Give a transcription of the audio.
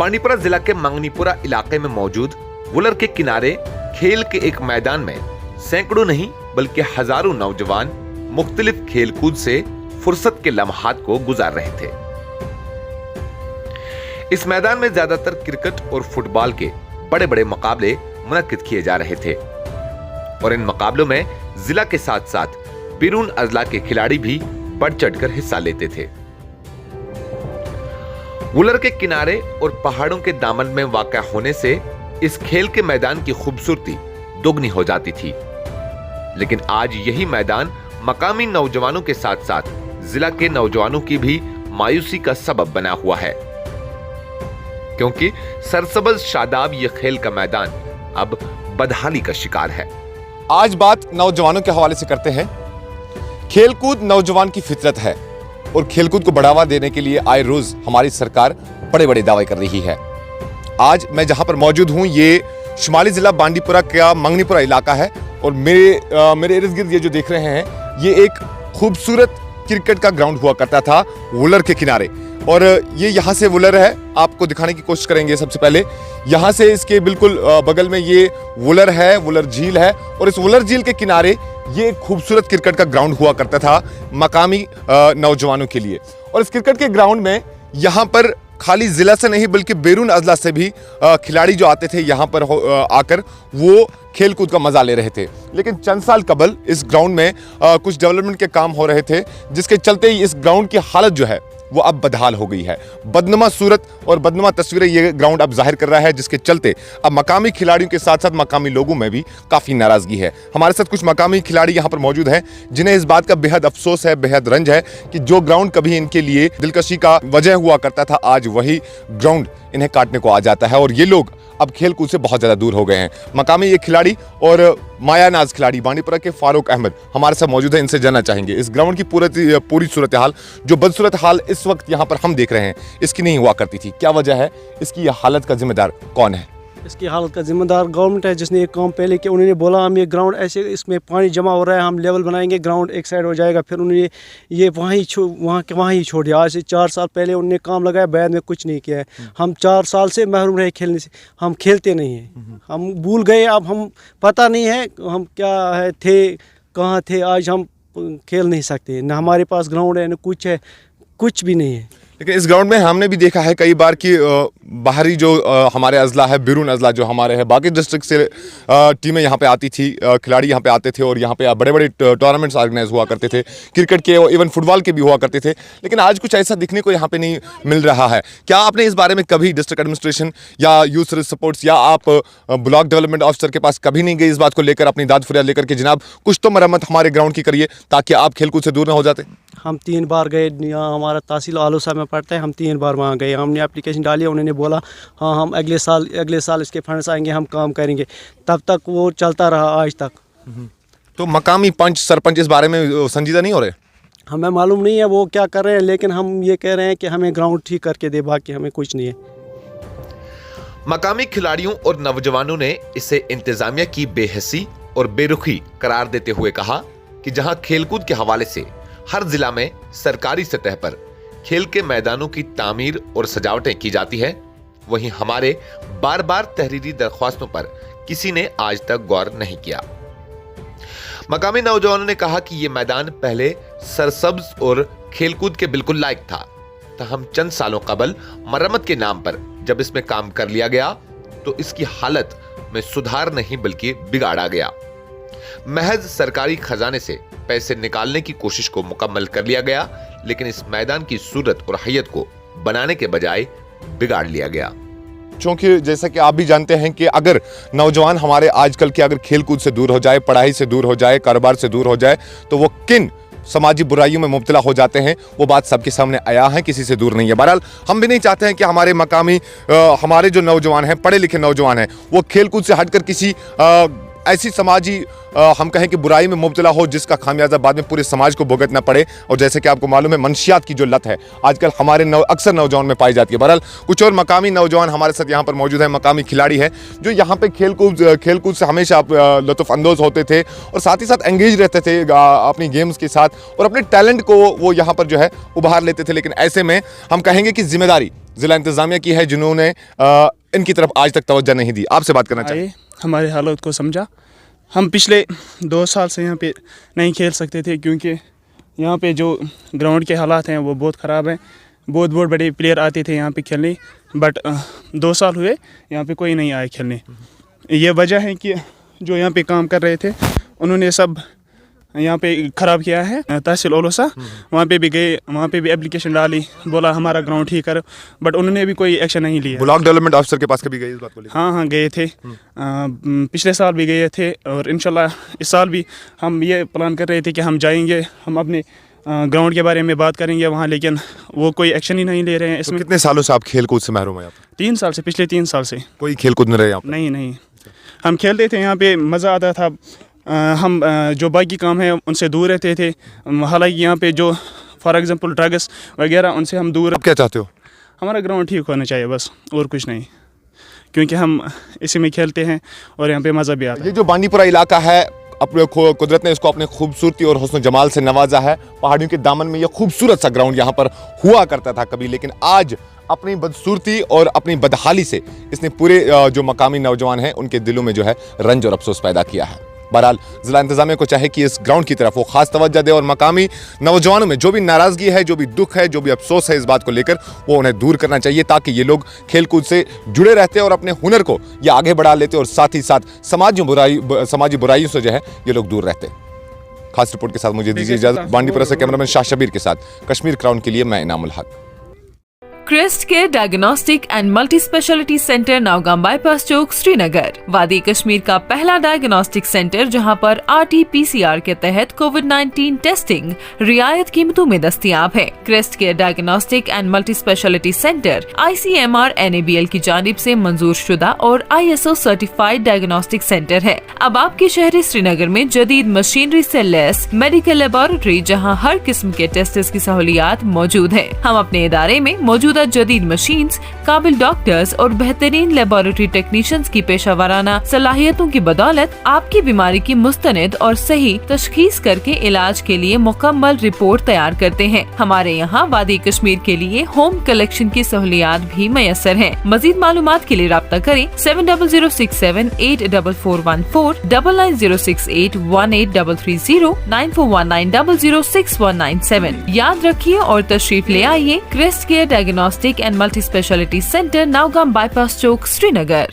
बांडीपुरा जिला के मंगनीपुरा इलाके में मौजूद वुलर के किनारे खेल के एक मैदान में सैकड़ों नहीं बल्कि हजारों नौजवान मुख्तलिफ खेलकूद से फुर्सत के लम्हात को गुजार रहे थे। इस मैदान में ज्यादातर क्रिकेट और फुटबॉल के बड़े बड़े मुकाबले मुनक्किद किए जा रहे थे और इन मुकाबलों में जिला के साथ साथ बैरून अजला के खिलाड़ी भी बढ़ चढ़कर हिस्सा लेते थे। वुलर के किनारे और पहाड़ों के दामन में वाक़ा होने से इस खेल के मैदान की खूबसूरती दोगुनी हो जाती थी, लेकिन आज यही मैदान मकामी नौजवानों के साथ साथ जिला के नौजवानों की भी मायूसी का सबब बना हुआ है, क्योंकि सरसब्ज शादाब ये खेल का मैदान अब बदहाली का शिकार है। आज बात नौजवानों के हवाले से करते हैं। खेलकूद नौजवान की फितरत है और खेलकूद को बढ़ावा देने के लिए आए रोज हमारी सरकार बड़े बड़े दावे कर रही है। आज मैं जहां पर मौजूद हूं ये शुमाली जिला बांडीपुरा का मंगनीपुरा इलाका है और मेरे इर्द गिर्द ये जो देख रहे हैं ये एक खूबसूरत क्रिकेट का ग्राउंड हुआ करता था वुलर के किनारे, और ये यहाँ से वुलर है, आपको दिखाने की कोशिश करेंगे। सबसे पहले यहाँ से इसके बिल्कुल बगल में ये वुलर है, वुलर झील है, और इस वुलर झील के किनारे ये एक खूबसूरत क्रिकेट का ग्राउंड हुआ करता था मकामी नौजवानों के लिए। और इस क्रिकेट के ग्राउंड में यहाँ पर खाली जिला से नहीं बल्कि बैरून अजला से भी खिलाड़ी जो आते थे यहाँ पर आकर वो खेलकूद का मजा ले रहे थे। लेकिन चंद साल कबल इस ग्राउंड में कुछ डेवलपमेंट के काम हो रहे थे, जिसके चलते ही इस ग्राउंड की हालत जो है वो अब बदहाल हो गई है। बदनुमा सूरत और बदनुमा तस्वीरें ये ग्राउंड अब जाहिर कर रहा है, जिसके चलते अब मकामी खिलाड़ियों के साथ साथ मकामी लोगों में भी काफ़ी नाराज़गी है। हमारे साथ कुछ मकामी खिलाड़ी यहाँ पर मौजूद हैं जिन्हें इस बात का बेहद अफसोस है, बेहद रंज है कि जो ग्राउंड कभी इनके लिए दिलकशी का वजह हुआ करता था, आज वही ग्राउंड इन्हें काटने को आ जाता है और ये लोग अब खेल कूद से बहुत ज़्यादा दूर हो गए हैं। मकामी ये खिलाड़ी और मायानाज खिलाड़ी बांडीपुरा के फारूक अहमद हमारे साथ मौजूद है, इनसे जानना चाहेंगे इस ग्राउंड की पूरी सूरत हाल, जो बदसूरत हाल इस वक्त यहाँ पर हम देख रहे हैं, इसकी नहीं हुआ करती थी। क्या वजह है, इसकी यह हालत का जिम्मेदार कौन है? इसकी हालत का जिम्मेदार गवर्नमेंट है, जिसने एक काम पहले किया। उन्होंने बोला हम ये ग्राउंड ऐसे इसमें पानी जमा हो रहा है, हम लेवल बनाएंगे, ग्राउंड एक साइड हो जाएगा। फिर उन्होंने ये वहाँ ही छोड़ दिया। आज से 4 साल पहले उन्होंने काम लगाया, बाद में कुछ नहीं किया है। हम 4 साल से महरूम रहे खेलने से, हम खेलते नहीं हैं, हम भूल गए। अब हम पता नहीं है हम क्या है थे, कहाँ थे, आज हम खेल नहीं सकते। न हमारे पास ग्राउंड है, न कुछ है, कुछ भी नहीं है। लेकिन इस ग्राउंड में हमने भी देखा है कई बार कि बाहरी जो हमारे अजला है, बैरून अजला जो हमारे है, बाकी डिस्ट्रिक्ट से टीमें यहाँ पे आती थी, खिलाड़ी यहाँ पे आते थे और यहाँ पे बड़े बड़े टूर्नामेंट्स ऑर्गेनाइज हुआ करते थे, क्रिकेट के और इवन फुटबॉल के भी हुआ करते थे। लेकिन आज कुछ ऐसा दिखने को यहाँ पे नहीं मिल रहा है। क्या आपने इस बारे में कभी डिस्ट्रिक्ट एडमिनिस्ट्रेशन या यूथ सर्विस सपोर्ट्स या आप ब्लॉक डेवलपमेंट ऑफिसर के पास कभी नहीं गए इस बात को लेकर, अपनी दाद फरियाद लेकर कि जनाब कुछ तो मरम्मत हमारे ग्राउंड की करिए ताकि आप खेलकूद से दूर ना हो जाते? हम 3 बार गए, यहाँ हमारा तहसील आलोसा में पड़ता है, हम 3 बार वहाँ गए, हमने एप्लीकेशन डाली, उन्होंने बोला हाँ हम अगले साल इसके फंड्स आएंगे, हम काम करेंगे। तब तक वो चलता रहा आज तक। तो मकामी पंच सरपंच इस बारे में संजीदा नहीं हो रहे? हमें मालूम नहीं है वो क्या कर रहे हैं, लेकिन हम ये कह रहे हैं कि हमें ग्राउंड ठीक करके दे, बाकी हमें कुछ नहीं है। मकामी खिलाड़ियों और नौजवानों ने इसे इंतजामिया की बेहसी और बेरुखी करार देते हुए कहा कि जहां खेलकूद के हवाले से हर जिला में सरकारी सतह पर खेल के मैदानों की तामीर और सजावटें की जाती है, वहीं हमारे बार बार तहरीरी दरख्वास्तों पर किसी ने आज तक गौर नहीं किया। मकामी नौजवानों ने कहा कि यह मैदान पहले सरसब्ज और खेलकूद के बिल्कुल लायक था, हम चंद सालों कबल मरम्मत के नाम पर जब इसमें काम कर लिया गया तो इसकी हालत में सुधार नहीं बल्कि बिगाड़ा गया। महज सरकारी खजाने से पैसे निकालने की कोशिश को मुकम्मल कर लिया गया, लेकिन इस मैदान की सूरत और हैयत को बनाने के बजाय बिगाड़ लिया गया। क्योंकि जैसा कि आप भी जानते हैं कि अगर नौजवान हमारे आजकल के अगर खेलकूद से दूर हो जाए, पढ़ाई से दूर हो जाए, कारोबार से दूर हो जाए, तो वो किन समाजी बुराइयों में मुब्तला हो जाते हैं, वो बात सबके सामने आया है, किसी से दूर नहीं है। बहरहाल हम भी नहीं चाहते हैं कि हमारे मकामी हमारे जो नौजवान हैं, पढ़े लिखे नौजवान हैं, वो खेलकूद से हटकर किसी ऐसी समाजी हम कहें कि बुराई में मुब्तला हो जिसका खामियाजा बाद में पूरे समाज को भुगतना पड़े। और जैसे कि आपको मालूम है मंशियात की जो लत है आजकल हमारे अक्सर नौजवान में पाई जाती है। बहरहाल कुछ और मकामी नौजवान हमारे साथ यहाँ पर मौजूद है, मकामी खिलाड़ी है जो यहाँ पे खेलकूद से हमेशा लुत्फ़ अंदोज़ होते थे और साथ ही साथ एंगेज रहते थे अपनी गेम्स के साथ और अपने टैलेंट को वो यहाँ पर जो है उभार लेते थे। लेकिन ऐसे में हम कहेंगे कि जिम्मेदारी ज़िला इंतज़ामिया की है जिन्होंने इनकी तरफ आज तक तवज्जो नहीं दी। आपसे बात करना चाहिए। आए, हमारे हालात को समझा। हम पिछले 2 साल से यहाँ पे नहीं खेल सकते थे क्योंकि यहाँ पे जो ग्राउंड के हालात हैं वो बहुत ख़राब हैं। बहुत बड़े प्लेयर आते थे यहाँ पे खेलने, बट 2 साल हुए यहाँ पे कोई नहीं आया खेलने। ये वजह है कि जो यहाँ पे काम कर रहे थे उन्होंने सब यहाँ पे ख़राब किया है। तहसील ओलोसा वहाँ पे भी गए, वहाँ पे भी एप्लीकेशन डाली, बोला हमारा ग्राउंड ठीक करो, बट उन्होंने भी कोई एक्शन नहीं लिया। ब्लॉक डेवलपमेंट ऑफिसर के पास कभी गए इस बात को लेकर? हाँ गए थे। पिछले साल भी गए थे और इंशाल्लाह इस साल भी हम ये प्लान कर रहे थे कि हम जाएंगे, हम अपने ग्राउंड के बारे में बात करेंगे वहाँ, लेकिन वो कोई एक्शन ही नहीं ले रहे हैं इसमें। कितने सालों से आप खेल कूद से महरूम हैं? यहाँ पर 3 साल से, पिछले 3 साल से कोई खेल कूद नहीं रहे यहाँ पर? नहीं। हम खेलते थे यहाँ पे, मज़ा आता था। हम जो बाकी काम है उनसे दूर रहते थे। हालांकि यहाँ पे जो फॉर एग्जांपल ड्रग्स वगैरह उनसे हम दूर। आप क्या चाहते हो? हमारा ग्राउंड ठीक होना चाहिए बस, और कुछ नहीं, क्योंकि हम इसी में खेलते हैं और यहाँ पे मज़ा भी आता है। ये जो बांडीपुरा इलाका है, अपने कुदरत ने इसको अपने खूबसूरती और हुस्न जमाल से नवाजा है। पहाड़ियों के दामन में ये खूबसूरत सा ग्राउंड यहाँ पर हुआ करता था कभी, लेकिन आज अपनी बदसूरती और अपनी बदहाली से इसने पूरे जो मकामी नौजवान हैं उनके दिलों में जो है रंज और अफसोस पैदा किया है। बहरहाल ज़िला इंतज़ामिया को चाहे कि इस ग्राउंड की तरफ वो खास तवज्जो दे और मकामी नौजवानों में जो भी नाराज़गी है, जो भी दुख है, जो भी अफसोस है इस बात को लेकर, वो उन्हें दूर करना चाहिए, ताकि ये लोग खेल कूद से जुड़े रहते और अपने हुनर को ये आगे बढ़ा लेते और साथ ही साथ समाजी बुराइयों से जो है ये लोग दूर रहते। खास रिपोर्ट के साथ मुझे दीजिए इजाज़त। बांडीपुरा से कैमरामैन शाह शबीर के साथ कश्मीर क्राउन के लिए मैं Inamul Haq. Crest care diagnostic and multi speciality centre Nowgam bypass chowk Srinagar, वादी कश्मीर का पहला डायग्नोस्टिक सेंटर जहां पर RT-PCR के तहत कोविड-19 टेस्टिंग रियायत कीमतों में दस्तयाब है। Crest care diagnostic and multi speciality centre ICMR NABL की जानिब से मंजूर शुदा और ISO सर्टिफाइड डायग्नोस्टिक सेंटर है। अब आपके शहर श्रीनगर में जदीद मशीनरी से लैस मेडिकल लेबोरेटरी, जहाँ हर किस्म के टेस्ट की सहूलियात मौजूद है। हम अपने इदारे में मौजूदा जदीद मशीन्स, काबिल डॉक्टर्स और बेहतरीन लेबोरेटरी टेक्नीशियंस की पेशावराना सलाहियतों की बदौलत आपकी बीमारी की मुस्तनद और सही तशखीस करके इलाज के लिए मुकम्मल रिपोर्ट तैयार करते हैं। हमारे यहाँ वादी कश्मीर के लिए होम कलेक्शन की सहूलियात भी मैसर है। मजीद मालूमात के लिए राब्ता करें 7006784414, 9906818330, 9419006197। याद रखिए और तशरीफ ले आइए crest care diagnostic and multi speciality centre Nowgam bypass chowk Srinagar.